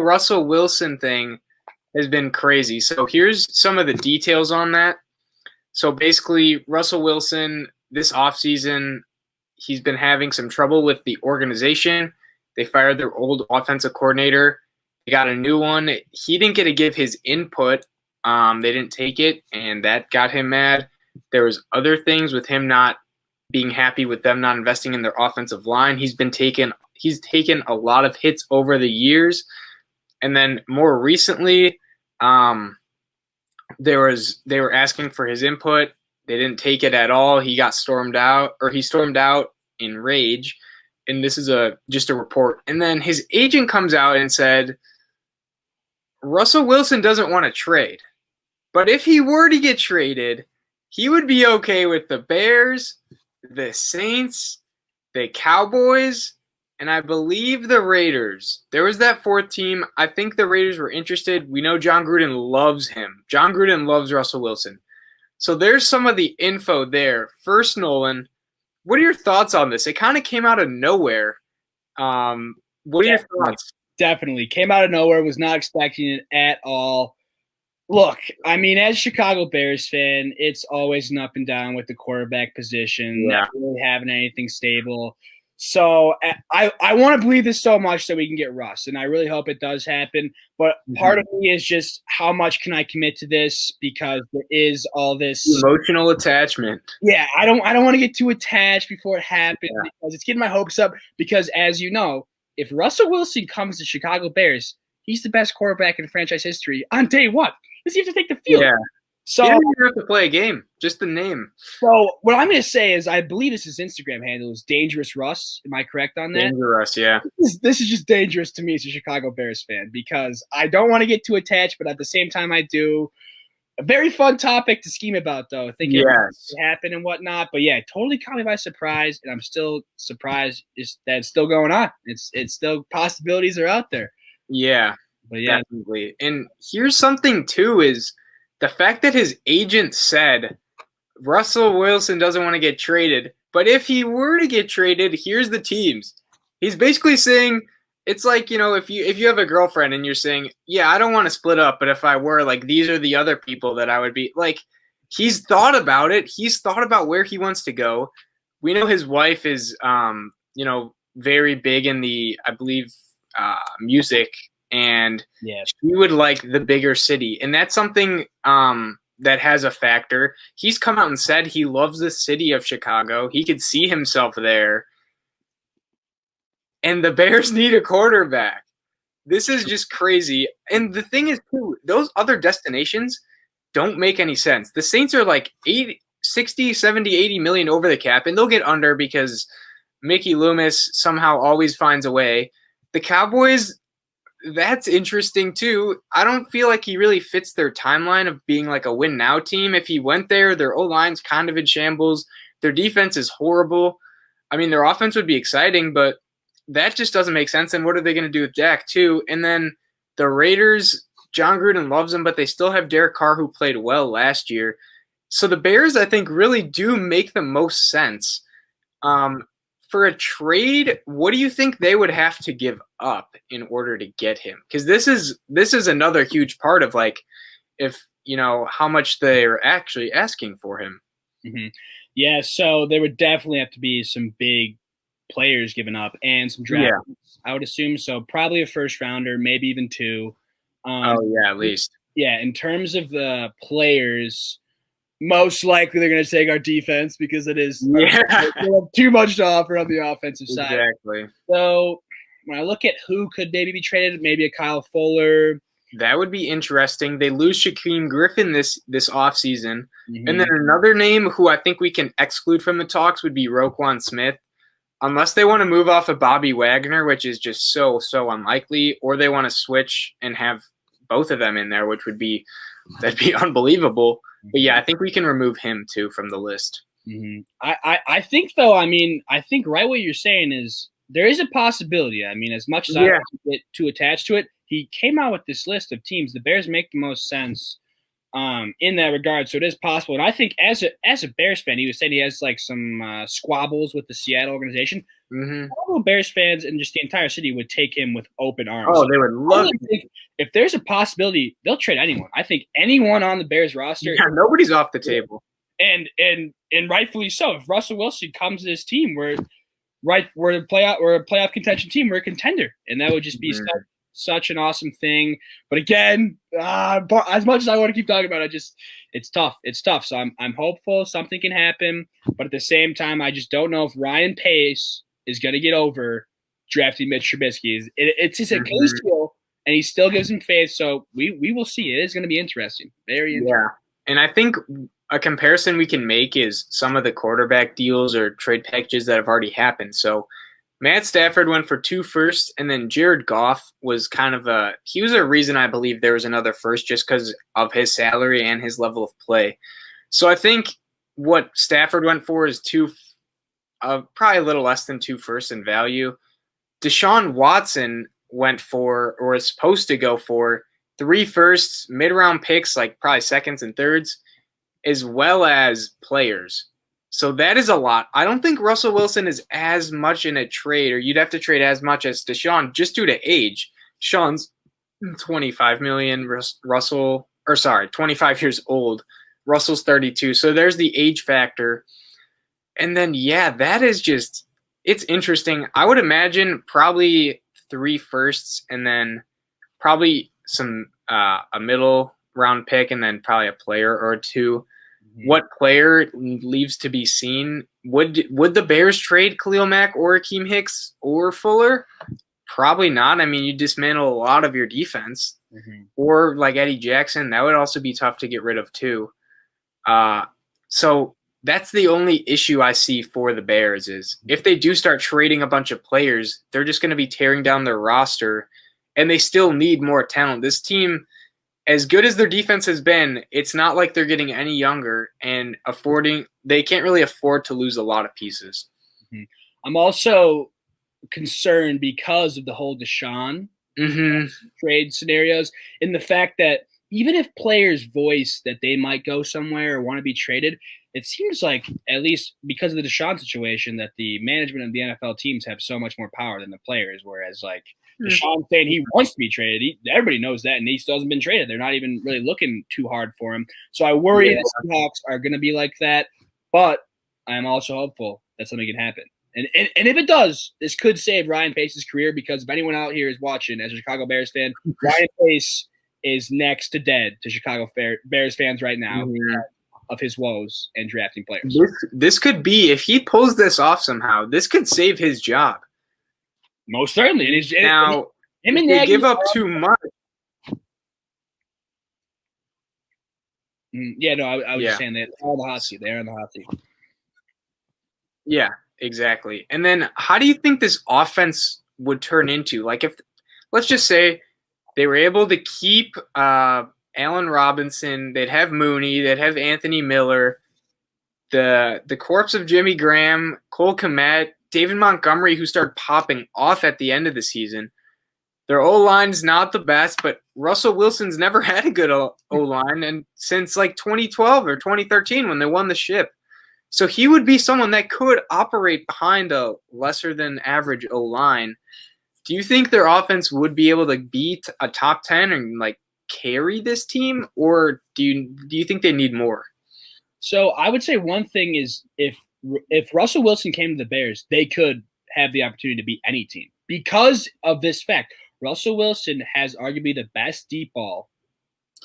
Russell Wilson thing has been crazy. So here's some of the details on that. So basically, Russell Wilson this offseason, he's been having some trouble with the organization. They fired their old offensive coordinator. They got a new one. He didn't get to give his input. They didn't take it, and that got him mad. There was other things with him not being happy with them not investing in their offensive line. He's taken a lot of hits over the years. And then more recently, they were asking for his input. They didn't take it at all. He stormed out in rage. And this is just a report. And then his agent comes out and said, Russell Wilson doesn't want to trade. But if he were to get traded, he would be okay with the Bears, the Saints, the Cowboys, and I believe the Raiders. There was that fourth team. I think the Raiders were interested. We know John Gruden loves him. John Gruden loves Russell Wilson. So there's some of the info there. First, Nolan, what are your thoughts on this? It kind of came out of nowhere. What are your thoughts? Definitely. Came out of nowhere. Was not expecting it at all. Look, I mean, as a Chicago Bears fan, it's always an up and down with the quarterback position. Yeah. Not really having anything stable. So I want to believe this so much that we can get Russ, and I really hope it does happen. But part of me is just how much can I commit to this, because there is all this emotional attachment. Yeah, I don't want to get too attached before it happens because it's getting my hopes up. Because as you know, if Russell Wilson comes to Chicago Bears, he's the best quarterback in franchise history on day one. Does he have to take the field? Yeah. So he doesn't even have to play a game, just the name. So what I'm going to say is I believe this is Instagram handle is Dangerous Russ. Am I correct on that? Dangerous, yeah. This is just dangerous to me as a Chicago Bears fan because I don't want to get too attached, but at the same time I do. A very fun topic to scheme about, though. Thinking it happen and whatnot. But yeah, it totally caught me by surprise, and I'm still surprised that it's still going on. It's still possibilities are out there. Yeah, but yeah, definitely. And here's something too is the fact that his agent said Russell Wilson doesn't want to get traded, but if he were to get traded, here's the teams. He's basically saying it's like, you know, if you have a girlfriend and you're saying, yeah, I don't want to split up, but if I were, like, these are the other people that I would be like. He's thought about it. He's thought about where he wants to go. We know his wife is, very big in the, I believe, music, and she would like the bigger city, and that's something that has a factor. He's come out and said he loves the city of Chicago. He could see himself there. And the Bears need a quarterback. This is just crazy. And the thing is, too, those other destinations don't make any sense. The Saints are like 60, 70, 80 million over the cap, and they'll get under because Mickey Loomis somehow always finds a way. The Cowboys, that's interesting, too. I don't feel like he really fits their timeline of being like a win-now team. If he went there, their O-line's kind of in shambles. Their defense is horrible. I mean, their offense would be exciting, but that just doesn't make sense. And what are they going to do with Dak, too? And then the Raiders, John Gruden loves them, but they still have Derek Carr, who played well last year. So the Bears, I think, really do make the most sense. For a trade, what do you think they would have to give up in order to get him? Because this is another huge part of, like, if, you know, how much they're actually asking for him. Mm-hmm. Yeah, so there would definitely have to be some big players given up and some draft picks, I would assume. So probably a first rounder, maybe even two. At least. Yeah, in terms of the players, most likely they're going to take our defense because it is too much to offer on the offensive side. Exactly. So when I look at who could maybe be traded, maybe a Kyle Fuller. That would be interesting. They lose Shaquem Griffin this offseason. Mm-hmm. And then another name who I think we can exclude from the talks would be Roquan Smith. Unless they want to move off of Bobby Wagner, which is just so unlikely, or they want to switch and have both of them in there, that'd be unbelievable. But yeah, I think we can remove him too from the list. Mm-hmm. I think though, I think right what you're saying is there is a possibility. I mean, as much as I want to get too attached to it, he came out with this list of teams. The Bears make the most sense. in that regard. So it is possible. And I think as a Bears fan, he was saying he has like some squabbles with the Seattle organization. Mm-hmm. All the Bears fans and just the entire city would take him with open arms. Oh, they would love it. If there's a possibility, they'll trade anyone. I think anyone on the Bears roster. Yeah, nobody's off the table. And rightfully so. If Russell Wilson comes to this team, we're a playoff contention team. We're a contender, and that would just be such an awesome thing. But again, as much as I want to keep talking about it, it's tough. It's tough. So I'm hopeful something can happen, but at the same time, I just don't know if Ryan Pace is going to get over drafting Mitch Trubisky. It's his Achilles heel, and he still gives him faith. So we will see. It is going to be interesting. Very interesting. Yeah, and I think a comparison we can make is some of the quarterback deals or trade packages that have already happened. So Matt Stafford went for 2 firsts, and then Jared Goff was he was a reason I believe there was another first just because of his salary and his level of play. So I think what Stafford went for is probably a little less than 2 firsts in value. Deshaun Watson went for, or is supposed to go for, 3 firsts, mid-round picks, like probably seconds and thirds, as well as players. So that is a lot. I don't think Russell Wilson is as much in a trade, or you'd have to trade as much as Deshaun just due to age. Deshaun's 25 million, 25 years old. Russell's 32. So there's the age factor. And then, that is just, it's interesting. I would imagine probably 3 firsts and then probably some a middle round pick and then probably a player or 2. What player leaves to be seen? Would the Bears trade Khalil Mack or Akeem Hicks or Fuller? Probably not. I mean, you dismantle a lot of your defense. Or like Eddie Jackson, that would also be tough to get rid of too. So that's the only issue I see for the Bears is if they do start trading a bunch of players, they're just going to be tearing down their roster, and they still need more talent. This team, as good as their defense has been, it's not like they're getting any younger, and they can't really afford to lose a lot of pieces. I'm also concerned because of the whole Deshaun trade scenarios, in the fact that even if players voice that they might go somewhere or want to be traded, it seems like, at least because of the Deshaun situation, that the management of the NFL teams have so much more power than the players, whereas like Deshaun saying he wants to be traded, everybody knows that, and he still hasn't been traded. They're not even really looking too hard for him. So I worry the Seahawks are going to be like that, but I'm also hopeful that something can happen. And if it does, this could save Ryan Pace's career, because if anyone out here is watching as a Chicago Bears fan, Ryan Pace is next to dead to Chicago Bears fans right now of his woes and drafting players. This could be, if he pulls this off somehow, this could save his job. Most certainly. If they give up too much. I was just saying that they're on the hot seat. They're on the hot seat. Yeah, exactly. And then how do you think this offense would turn into? Like, if, let's just say they were able to keep Allen Robinson, they'd have Mooney, they'd have Anthony Miller, the corpse of Jimmy Graham, Cole Kmet, David Montgomery, who started popping off at the end of the season. Their O-line's not the best, but Russell Wilson's never had a good O-line, and since like 2012 or 2013 when they won the ship. So he would be someone that could operate behind a lesser than average O-line. Do you think their offense would be able to beat a top 10 and like carry this team, or do you think they need more? So I would say one thing is if Russell Wilson came to the Bears, they could have the opportunity to beat any team because of this fact. Russell Wilson has arguably the best deep ball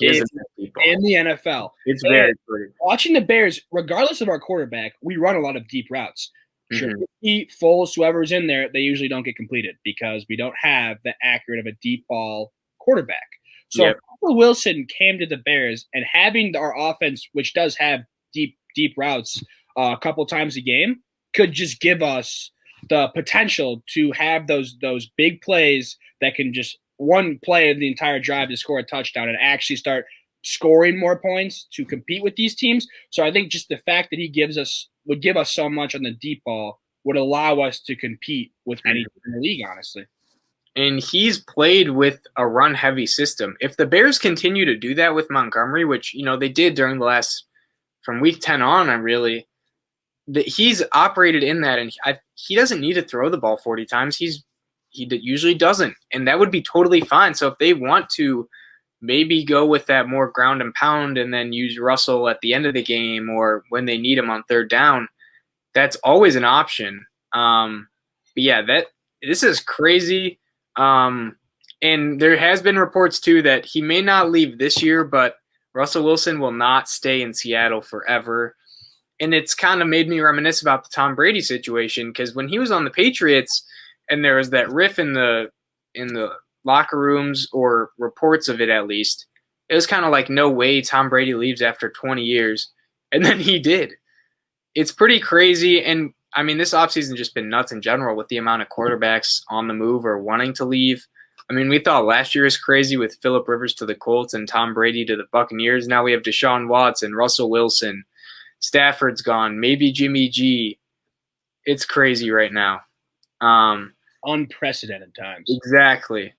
in the NFL. It's very pretty. Watching the Bears, regardless of our quarterback, we run a lot of deep routes. Trubisky, Foles, whoever's in there, they usually don't get completed because we don't have the accurate of a deep ball quarterback. So if Russell Wilson came to the Bears and having our offense, which does have deep routes a couple times a game, could just give us the potential to have those big plays that can just one play of the entire drive to score a touchdown and actually start scoring more points to compete with these teams. So I think just the fact that he would give us so much on the deep ball would allow us to compete with any team in the league, honestly. And he's played with a run-heavy system. If the Bears continue to do that with Montgomery, which, they did during the last – from week 10 on, he's operated in that, and he doesn't need to throw the ball 40 times. He usually doesn't, and that would be totally fine. So if they want to maybe go with that more ground and pound and then use Russell at the end of the game or when they need him on third down, that's always an option. But yeah, this is crazy. And there has been reports too that he may not leave this year, but Russell Wilson will not stay in Seattle forever. And it's kind of made me reminisce about the Tom Brady situation, because when he was on the Patriots and there was that riff in the locker rooms, or reports of it at least, it was kind of like, no way Tom Brady leaves after 20 years. And then he did. It's pretty crazy. And I mean, this offseason just been nuts in general with the amount of quarterbacks on the move or wanting to leave. I mean, we thought last year was crazy with Phillip Rivers to the Colts and Tom Brady to the Buccaneers. Now we have Deshaun Watson, Russell Wilson, Stafford's gone, maybe Jimmy G. It's crazy right now. Unprecedented times. Exactly.